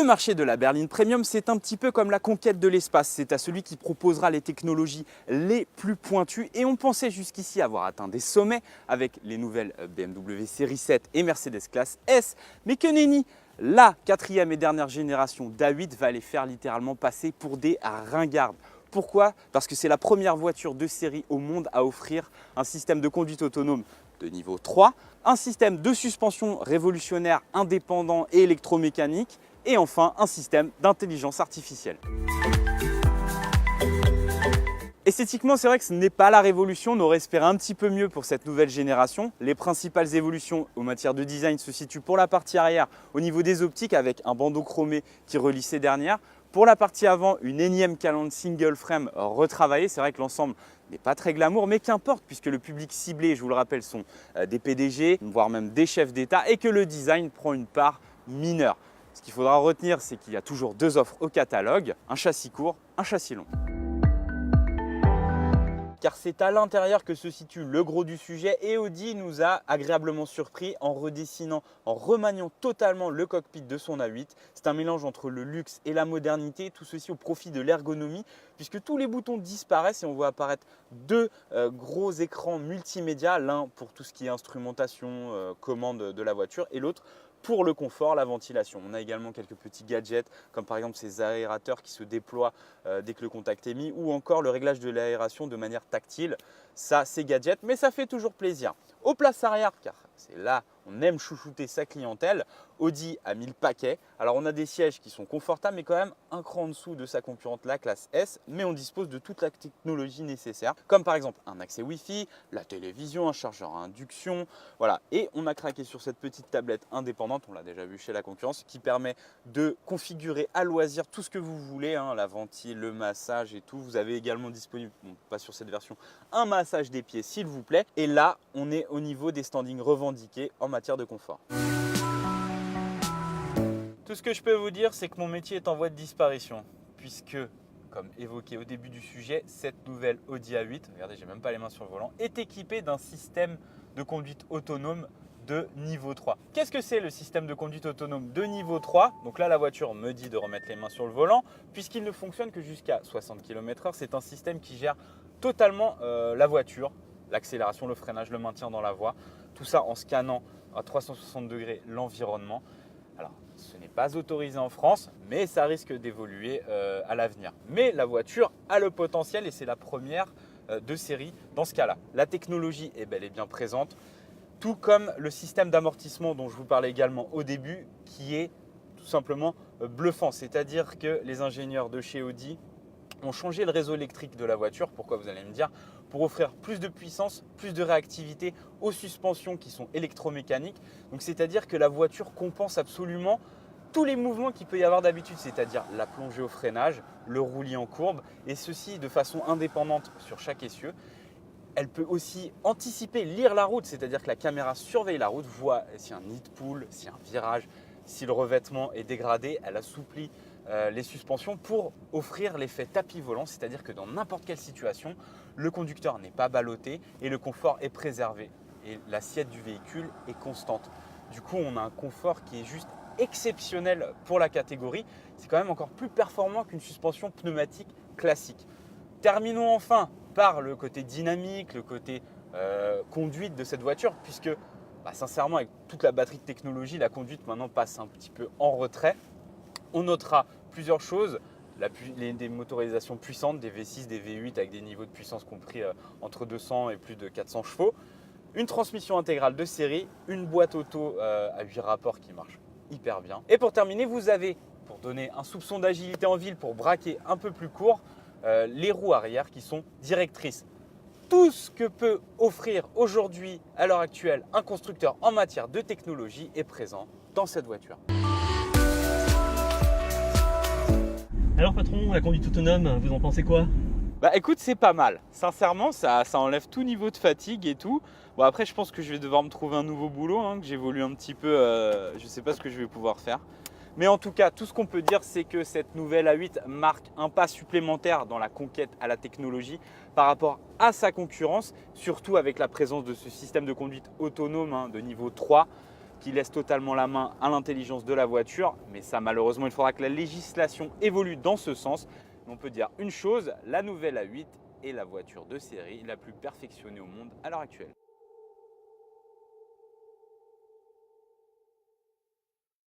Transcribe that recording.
marché de la berline premium, c'est un petit peu comme la conquête de l'espace. C'est à celui qui proposera les technologies les plus pointues. Et on pensait jusqu'ici avoir atteint des sommets avec les nouvelles BMW série 7 et Mercedes classe S. Mais que nenni! La quatrième et dernière génération d'A8 va les faire littéralement passer pour des ringardes. Pourquoi? Parce que c'est la première voiture de série au monde à offrir un système de conduite autonome de niveau 3, un système de suspension révolutionnaire, indépendant et électromécanique, et enfin un système d'intelligence artificielle. Esthétiquement, c'est vrai que ce n'est pas la révolution, on aurait espéré un petit peu mieux pour cette nouvelle génération. Les principales évolutions en matière de design se situent pour la partie arrière au niveau des optiques avec un bandeau chromé qui relie ces dernières. Pour la partie avant, une énième calandre single frame retravaillée. C'est vrai que l'ensemble n'est pas très glamour, mais qu'importe puisque le public ciblé, je vous le rappelle, sont des PDG, voire même des chefs d'État et que le design prend une part mineure. Ce qu'il faudra retenir, c'est qu'il y a toujours deux offres au catalogue, un châssis court, un châssis long. Car c'est à l'intérieur que se situe le gros du sujet et Audi nous a agréablement surpris en redessinant, en remaniant totalement le cockpit de son A8. C'est un mélange entre le luxe et la modernité, tout ceci au profit de l'ergonomie puisque tous les boutons disparaissent et on voit apparaître deux gros écrans multimédia, l'un pour tout ce qui est instrumentation, commande de la voiture et l'autre pour le confort, la ventilation. On a également quelques petits gadgets comme par exemple ces aérateurs qui se déploient dès que le contact est mis ou encore le réglage de l'aération de manière tactile. Ça, c'est gadget, mais ça fait toujours plaisir. Aux places arrière, car c'est là on aime chouchouter sa clientèle, Audi a mis le paquet. Alors on a des sièges qui sont confortables mais quand même un cran en dessous de sa concurrente la classe S, mais on dispose de toute la technologie nécessaire comme par exemple un accès Wi-Fi, la télévision, un chargeur à induction, voilà. Et on a craqué sur cette petite tablette indépendante, on l'a déjà vu chez la concurrence, qui permet de configurer à loisir tout ce que vous voulez, hein, la ventile, le massage et tout. Vous avez également disponible, bon, pas sur cette version, un massage des pieds s'il vous plaît. Et là, on est au niveau des standings revendiqués en matière de confort. Tout ce que je peux vous dire, c'est que mon métier est en voie de disparition, puisque, comme évoqué au début du sujet, cette nouvelle Audi A8, regardez, j'ai même pas les mains sur le volant, est équipée d'un système de conduite autonome de niveau 3. Qu'est-ce que c'est le système de conduite autonome de niveau 3? Donc là, la voiture me dit de remettre les mains sur le volant, puisqu'il ne fonctionne que jusqu'à 60 km/h. C'est un système qui gère totalement la voiture, l'accélération, le freinage, le maintien dans la voie, tout ça en scannant à 360 degrés l'environnement. Alors, ce n'est pas autorisé en France, mais ça risque d'évoluer à l'avenir. Mais la voiture a le potentiel et c'est la première de série dans ce cas-là. La technologie est bel et bien présente, tout comme le système d'amortissement dont je vous parlais également au début, qui est tout simplement bluffant. C'est-à-dire que les ingénieurs de chez Audi ont changé le réseau électrique de la voiture. Pourquoi, vous allez me dire? Pour offrir plus de puissance, plus de réactivité aux suspensions qui sont électromécaniques. Donc c'est-à-dire que la voiture compense absolument tous les mouvements qu'il peut y avoir d'habitude, c'est-à-dire la plongée au freinage, le roulis en courbe, et ceci de façon indépendante sur chaque essieu. Elle peut aussi anticiper, lire la route, c'est-à-dire que la caméra surveille la route, voit s'il y a un nid de poule, s'il y a un virage, si le revêtement est dégradé, elle assouplit les suspensions pour offrir l'effet tapis volant, c'est-à-dire que dans n'importe quelle situation, le conducteur n'est pas ballotté et le confort est préservé. Et l'assiette du véhicule est constante. Du coup, on a un confort qui est juste exceptionnel pour la catégorie. C'est quand même encore plus performant qu'une suspension pneumatique classique. Terminons enfin par le côté dynamique, le côté conduite de cette voiture, puisque sincèrement, avec toute la batterie de technologie, la conduite maintenant passe un petit peu en retrait. On notera plusieurs choses, des motorisations puissantes, des V6, des V8 avec des niveaux de puissance compris entre 200 et plus de 400 chevaux, une transmission intégrale de série, une boîte auto à 8 rapports qui marche hyper bien. Et pour terminer, vous avez, pour donner un soupçon d'agilité en ville, pour braquer un peu plus court, les roues arrière qui sont directrices. Tout ce que peut offrir aujourd'hui, à l'heure actuelle, un constructeur en matière de technologie est présent dans cette voiture. Alors patron, la conduite autonome, vous en pensez quoi? Bah écoute, c'est pas mal. Sincèrement, ça enlève tout niveau de fatigue et tout. Bon après, je pense que je vais devoir me trouver un nouveau boulot, hein, que j'évolue un petit peu. Je sais pas ce que je vais pouvoir faire. Mais en tout cas, tout ce qu'on peut dire, c'est que cette nouvelle A8 marque un pas supplémentaire dans la conquête à la technologie par rapport à sa concurrence, surtout avec la présence de ce système de conduite autonome de niveau 3. qui laisse totalement la main à l'intelligence de la voiture. Mais ça, malheureusement, il faudra que la législation évolue dans ce sens. Mais on peut dire une chose, la nouvelle A8 est la voiture de série la plus perfectionnée au monde à l'heure actuelle.